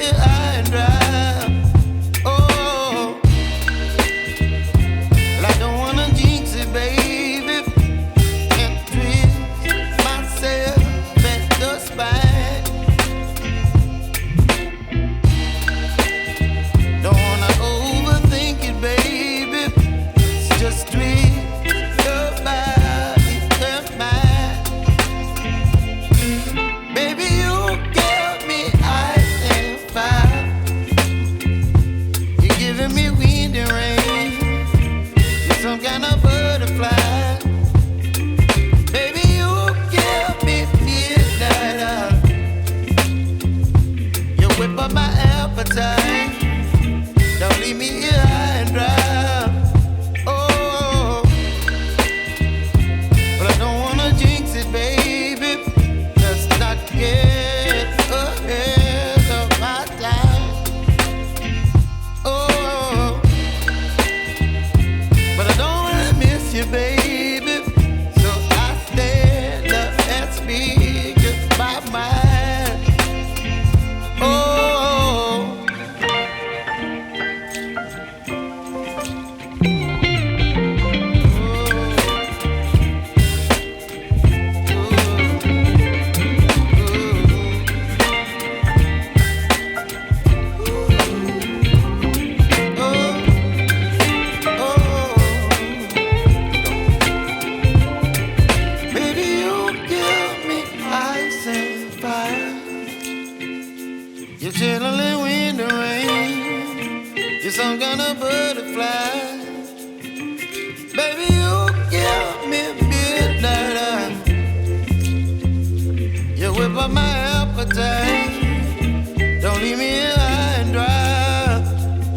here high and dry. Oh, well, I don't wanna jinx it, baby, and twist myself at the spine. Don't wanna overthink it, baby. It's just twist your body and mine. Baby, you give me ice and fire. You're giving me wind and rain. You're some kind of butterfly. Baby, you give me midnight. You whip up my appetite. Don't leave me here high and dry. Oh, but I don't wanna jinx it, baby. Let's not get ahead of my time. Oh, but I don't wanna miss you, baby. So I stand up and speak my mind. Oh. Baby, you give me ice and fire. You're chilling wind and rain. You're some kind of butterfly. Baby, you give me midnight. You whip up my appetite.